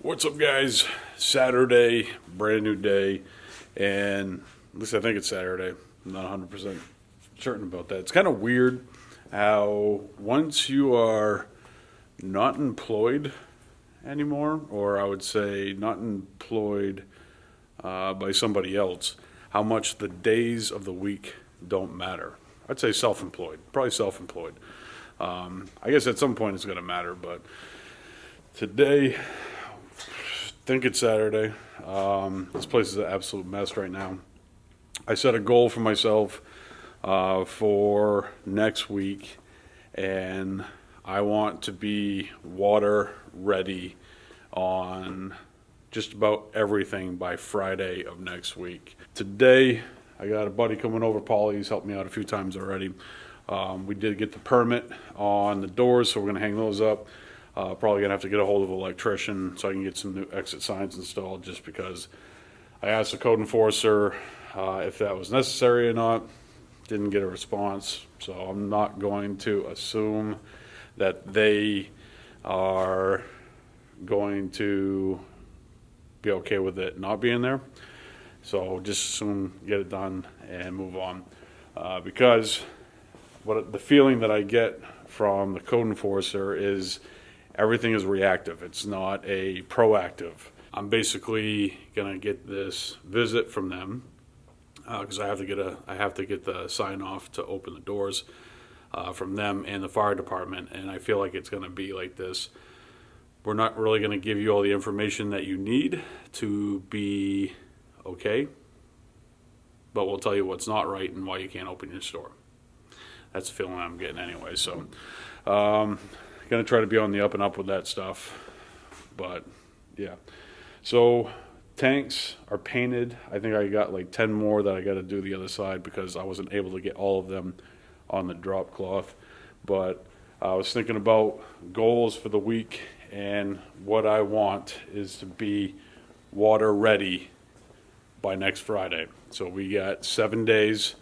What's up, guys? Saturday, brand new day, and at least I think it's Saturday. I'm not 100% certain about that. It's kind of weird how once you are not employed anymore, or I would say not employed by somebody else, how much the days of the week don't matter. I'd say self-employed, probably self-employed. I guess at some point it's going to matter, but today, think it's Saturday. This place is an absolute mess right now. I set a goal for myself for next week, and I want to be water ready on just about everything by Friday of next week. Today, I got a buddy coming over, Paulie. He's helped me out a few times already. We did get the permit on the doors, so we're going to hang those up. Probably going to have to get a hold of an electrician so I can get some new exit signs installed, just because I asked the code enforcer if that was necessary or not. Didn't get a response, so I'm not going to assume that they are going to be okay with it not being there. So just assume get it done and move on, because the feeling that I get from the code enforcer is everything is reactive. It's not a proactive. I'm basically gonna get this visit from them because I have to get the sign off to open the doors from them and the fire department, and I feel like it's gonna be like this. We're not really gonna give you all the information that you need to be okay, but we'll tell you what's not right and why you can't open your store. That's the feeling I'm getting anyway. So gonna try to be on the up and up with that stuff, but yeah. So tanks are painted. I think I got like 10 more that I got to do the other side because I wasn't able to get all of them on the drop cloth. But I was thinking about goals for the week, and what I want is to be water ready by next Friday. So we got 7 days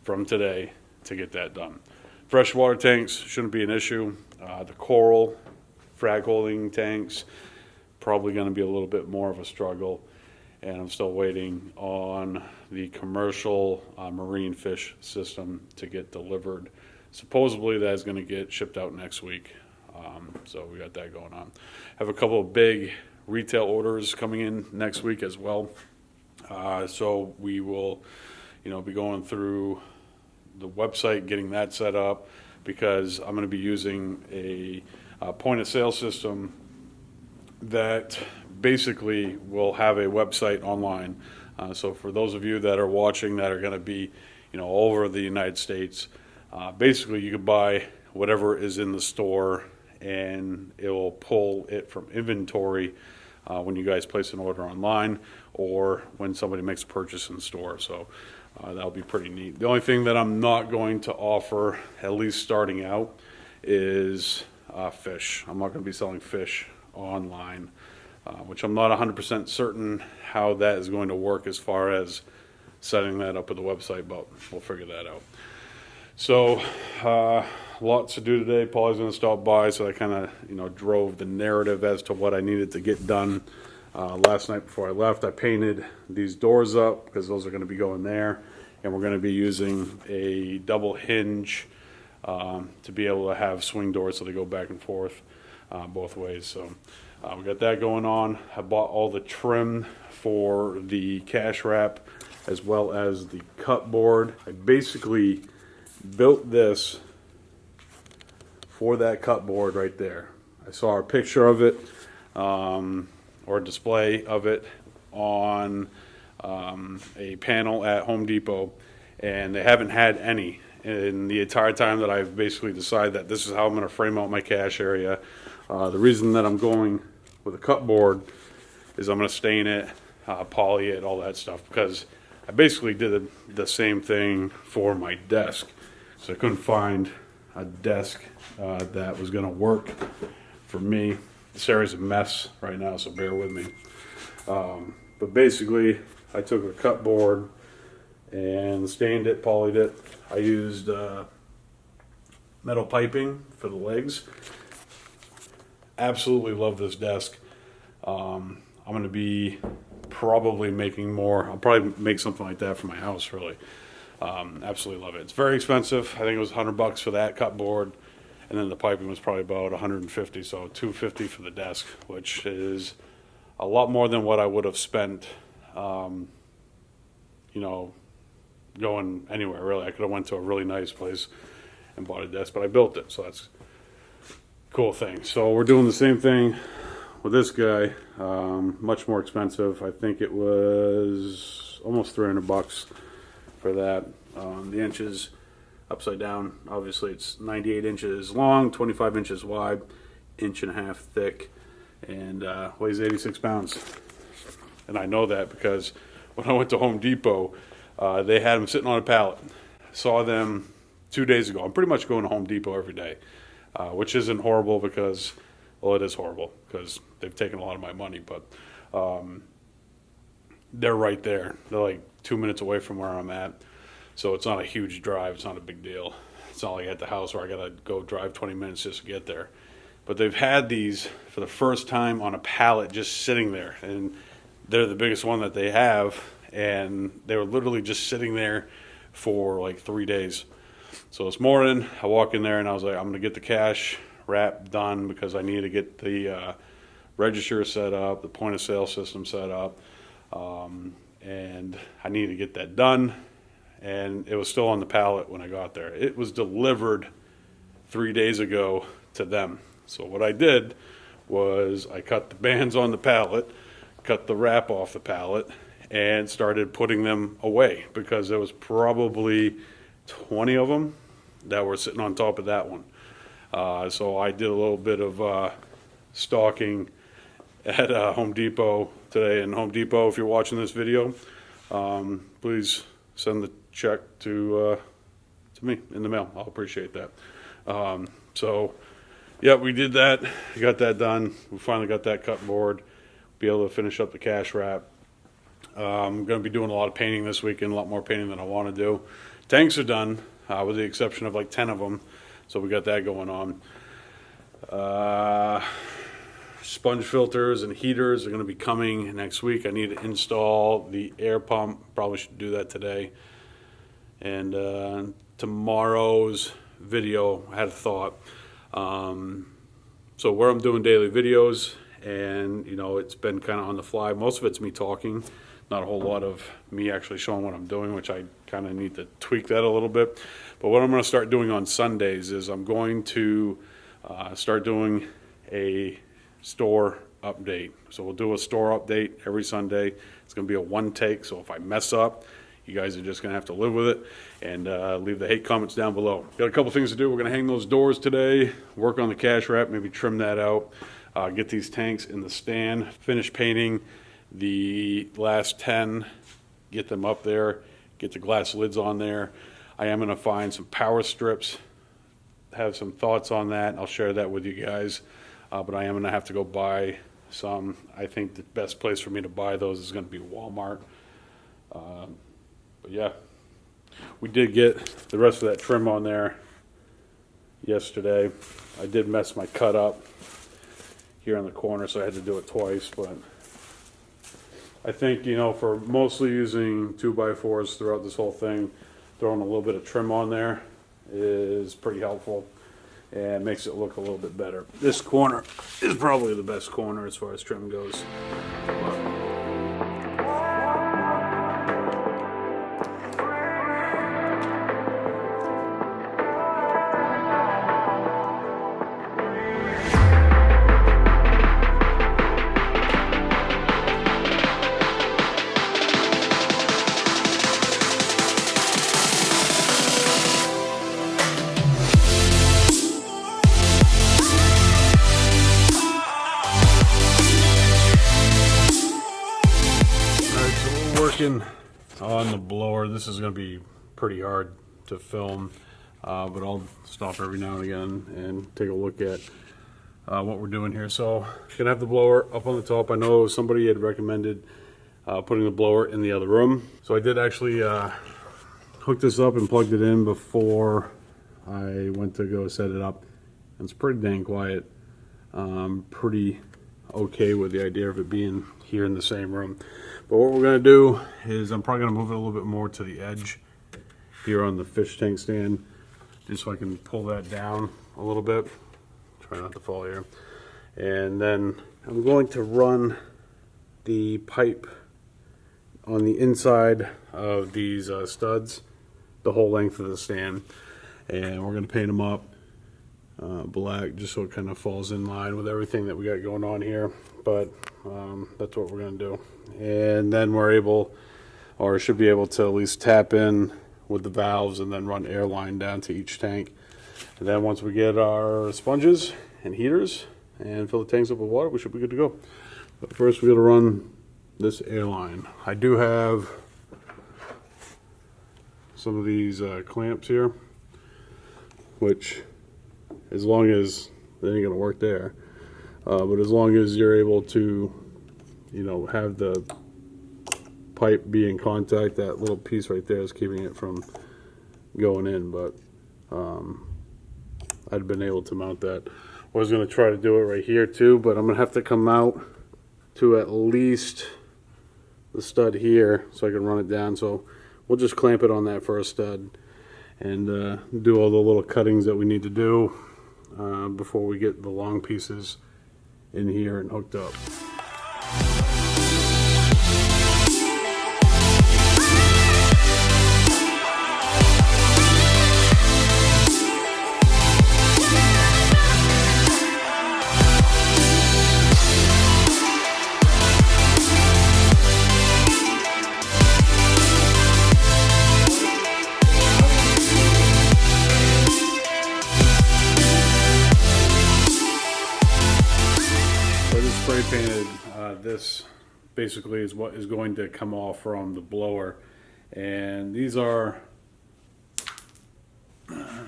from today to get that done. Freshwater tanks shouldn't be an issue. The coral frag holding tanks, probably going to be a little bit more of a struggle. And I'm still waiting on the commercial marine fish system to get delivered. Supposedly that's going to get shipped out next week. So we got that going on. Have a couple of big retail orders coming in next week as well. So we will, be going through the website, getting that set up, because I'm going to be using a point of sale system that basically will have a website online. So for those of you that are watching that are going to be, all over the United States, basically you can buy whatever is in the store and it will pull it from inventory when you guys place an order online or when somebody makes a purchase in the store. So that'll be pretty neat. The only thing that I'm not going to offer, at least starting out, is fish. I'm not going to be selling fish online, which I'm not 100% certain how that is going to work as far as setting that up with the website, but we'll figure that out. So lots to do today. Paulie's going to stop by, so I kind of drove the narrative as to what I needed to get done. Last night before I left, I painted these doors up because those are going to be going there, and we're going to be using a double hinge to be able to have swing doors so they go back and forth both ways. So we got that going on. I bought all the trim for the cash wrap as well as the cut board. I basically built this for that cut board right there. I saw a picture of it or a display of it on a panel at Home Depot, and they haven't had any in the entire time that I've basically decided that this is how I'm going to frame out my cash area. The reason that I'm going with a cut board is I'm going to stain it, poly it, all that stuff, because I basically did the same thing for my desk. So I couldn't find a desk that was going to work for me. This area's a mess right now, so bear with me. But basically, I took a cut board and stained it, polyed it. I used metal piping for the legs. Absolutely love this desk. I'm going to be probably making more. I'll probably make something like that for my house, really. Absolutely love it. It's very expensive. I think it was $100 for that cut board, and then the piping was probably about 150, so $250 for the desk, which is a lot more than what I would have spent, going anywhere, really. I could have went to a really nice place and bought a desk, but I built it, so that's a cool thing. So we're doing the same thing with this guy, much more expensive. I think it was almost $300 for that. The inches upside down, obviously it's 98 inches long, 25 inches wide, 1.5 thick, and weighs 86 pounds. And I know that because when I went to Home Depot, they had them sitting on a pallet. Saw them 2 days ago. I'm pretty much going to Home Depot every day, which isn't horrible because, well, it is horrible because they've taken a lot of my money, but they're right there. They're like 2 minutes away from where I'm at, so it's not a huge drive. It's not a big deal. It's not like at the house where I gotta go drive 20 minutes just to get there. But they've had these for the first time on a pallet just sitting there, and they're the biggest one that they have, and they were literally just sitting there for like 3 days. So this morning I walk in there and I was like, I'm gonna get the cash wrap done because I need to get the register set up, the point of sale system set up, and I need to get that done. And it was still on the pallet when I got there. It was delivered 3 days ago to them. So what I did was I cut the bands on the pallet, cut the wrap off the pallet, and started putting them away because there was probably 20 of them that were sitting on top of that one. So I did a little bit of stalking at Home Depot today. And Home Depot, if you're watching this video, please send the check to me in the mail. I'll appreciate that. So yeah, we did that. We got that done. We finally got that cut board. Be able to finish up the cash wrap. I'm going to be doing a lot of painting this weekend, a lot more painting than I want to do. Tanks are done, with the exception of like 10 of them. So we got that going on. Sponge filters and heaters are going to be coming next week. I need to install the air pump. Probably should do that today. And tomorrow's video, I had a thought. So where I'm doing daily videos, and it's been kind of on the fly. Most of it's me talking, not a whole lot of me actually showing what I'm doing, which I kind of need to tweak that a little bit. But what I'm going to start doing on Sundays is I'm going to start doing a store update. So we'll do a store update every Sunday. It's going to be a one take, so if I mess up, you guys are just going to have to live with it, and leave the hate comments down below. Got a couple things to do. We're going to hang those doors today, work on the cash wrap, maybe trim that out, get these tanks in the stand, finish painting the last 10, get them up there, get the glass lids on there. I am going to find some power strips, have some thoughts on that. I'll share that with you guys, but I am going to have to go buy some. I think the best place for me to buy those is going to be Walmart. But yeah, we did get the rest of that trim on there yesterday. I did mess my cut up here on the corner, so I had to do it twice, but I think, for mostly using 2x4s throughout this whole thing, throwing a little bit of trim on there is pretty helpful and makes it look a little bit better. This corner is probably the best corner as far as trim goes. On the blower, this is going to be pretty hard to film, but I'll stop every now and again and take a look at what we're doing here. So gonna have the blower up on the top. I know somebody had recommended putting the blower in the other room, so I did actually hook this up and plugged it in before I went to go set it up. And it's pretty dang quiet. Pretty okay with the idea of it being here in the same room. But what we're going to do is I'm probably going to move it a little bit more to the edge here on the fish tank stand, just so I can pull that down a little bit. Try not to fall here. And then I'm going to run the pipe on the inside of these studs the whole length of the stand, and we're going to paint them up black, just so it kind of falls in line with everything that we got going on here. But that's what we're going to do, and then we're able, or should be able, to at least tap in with the valves and then run airline down to each tank. And then once we get our sponges and heaters and fill the tanks up with water, we should be good to go. But first we got to run this airline. I do have some of these clamps here, which, as long as they ain't gonna work there, but as long as you're able to, you know, have the pipe be in contact, that little piece right there is keeping it from going in. But I'd been able to mount that. I was gonna try to do it right here too, but I'm gonna have to come out to at least the stud here so I can run it down. So we'll just clamp it on that first stud and do all the little cuttings that we need to do before we get the long pieces in here and hooked up. Spray painted this basically is what is going to come off from the blower, and these are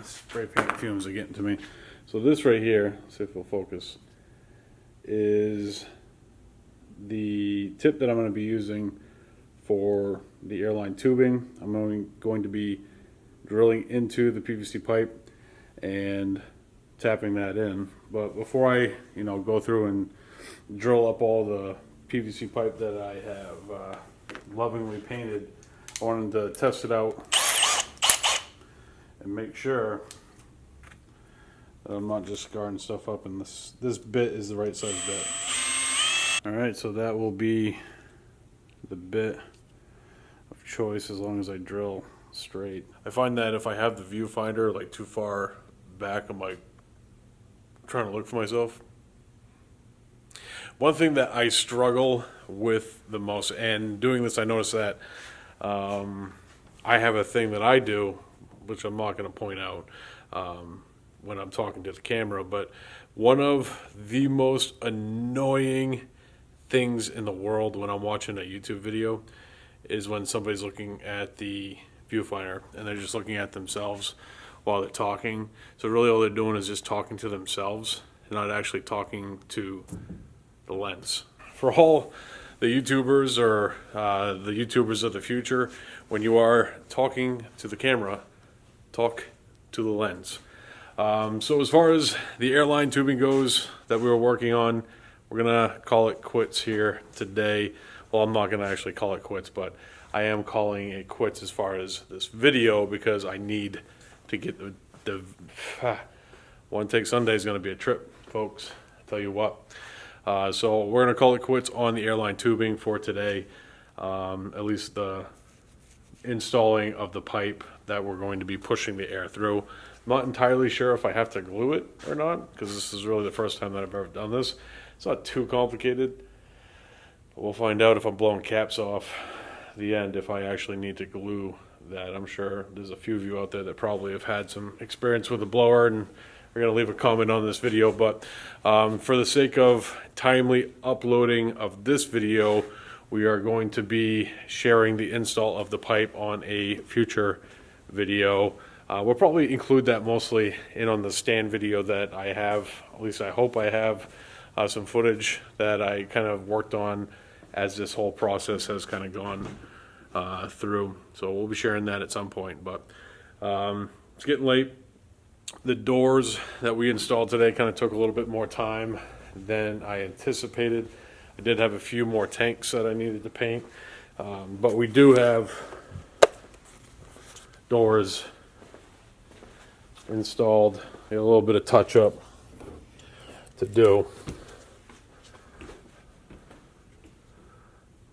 spray paint fumes are getting to me. So this right here, see if it'll focus, is the tip that I'm going to be using for the airline tubing. I'm going to be drilling into the PVC pipe and tapping that in. But before I go through and drill up all the PVC pipe that I have lovingly painted, I wanted to test it out and make sure that I'm not just scarring stuff up, and this bit is the right size bit. Alright, so that will be the bit of choice as long as I drill straight. I find that if I have the viewfinder like too far back, I'm like trying to look for myself. One thing that I struggle with the most, and doing this I noticed that I have a thing that I do, which I'm not going to point out when I'm talking to the camera, but one of the most annoying things in the world when I'm watching a YouTube video is when somebody's looking at the viewfinder and they're just looking at themselves while they're talking. So really all they're doing is just talking to themselves and not actually talking to the lens. For all the YouTubers or the YouTubers of the future, when you are talking to the camera, talk to the lens. So as far as the airline tubing goes that we were working on, we're gonna call it quits here today. Well, I'm not gonna actually call it quits, but I am calling it quits as far as this video, because I need to get the One Take Sunday is gonna be a trip, folks. I'll tell you what. So we're going to call it quits on the airline tubing for today, at least the installing of the pipe that we're going to be pushing the air through. I'm not entirely sure if I have to glue it or not, because this is really the first time that I've ever done this. It's not too complicated. But we'll find out if I'm blowing caps off the end, if I actually need to glue that. I'm sure there's a few of you out there that probably have had some experience with a blower and we're going to leave a comment on this video, but for the sake of timely uploading of this video, we are going to be sharing the install of the pipe on a future video. We'll probably include that mostly in on the stand video that I have, at least I hope I have some footage that I kind of worked on as this whole process has kind of gone through. So we'll be sharing that at some point, but it's getting late. The doors that we installed today kind of took a little bit more time than I anticipated. I did have a few more tanks that I needed to paint, but we do have doors installed. A little bit of touch up to do,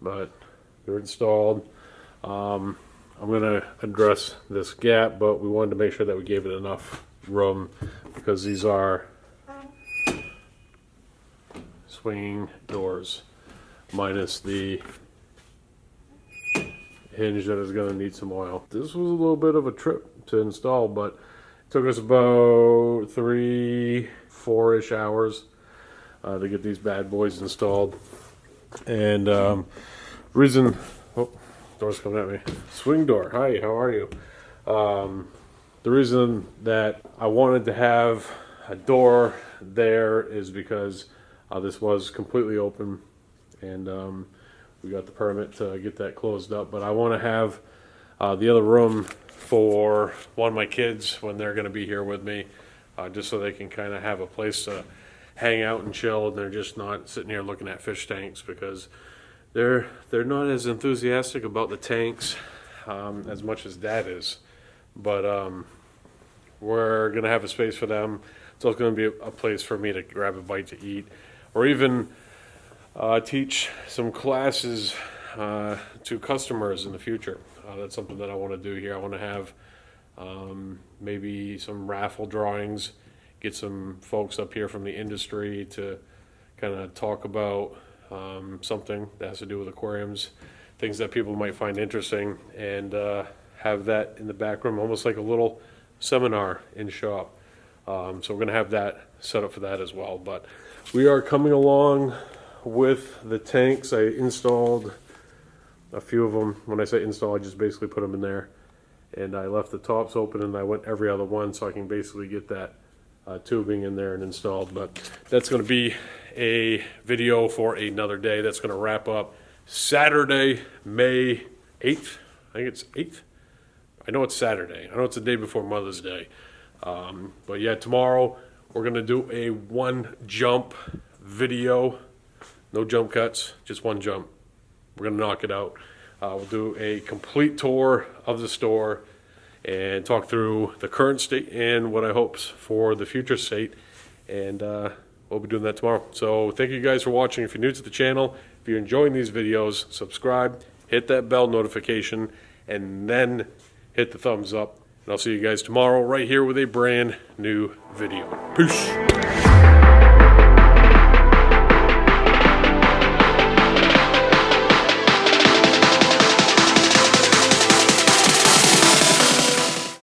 but they're installed. I'm going to address this gap, but we wanted to make sure that we gave it enough room because these are swinging doors minus the hinge that is going to need some oil. This was a little bit of a trip to install, but it took us about 3-4-ish hours to get these bad boys installed. And reason, oh, door's coming at me. Swing door, hi, how are you? The reason that I wanted to have a door there is because this was completely open, and we got the permit to get that closed up. But I want to have the other room for one of my kids when they're going to be here with me, just so they can kind of have a place to hang out and chill, and they're just not sitting here looking at fish tanks, because they're not as enthusiastic about the tanks as much as Dad is. But we're going to have a space for them. It's also going to be a place for me to grab a bite to eat, or even teach some classes to customers in the future. That's something that I want to do here. I want to have maybe some raffle drawings, get some folks up here from the industry to kind of talk about something that has to do with aquariums, things that people might find interesting, and have that in the back room, almost like a little seminar in shop. So we're going to have that set up for that as well. But we are coming along with the tanks. I installed a few of them. When I say install, I just basically put them in there, and I left the tops open, and I went every other one so I can basically get that tubing in there and installed. But that's going to be a video for another day. That's going to wrap up Saturday, May 8th. I think it's 8th. I know it's Saturday. I know it's the day before Mother's Day. But yeah, tomorrow we're going to do a one jump video. No jump cuts, just one jump. We're going to knock it out. We'll do a complete tour of the store and talk through the current state and what I hope for the future state. And we'll be doing that tomorrow. So thank you guys for watching. If you're new to the channel, if you're enjoying these videos, subscribe, hit that bell notification, and then hit the thumbs up. And I'll see you guys tomorrow right here with a brand new video. Peace.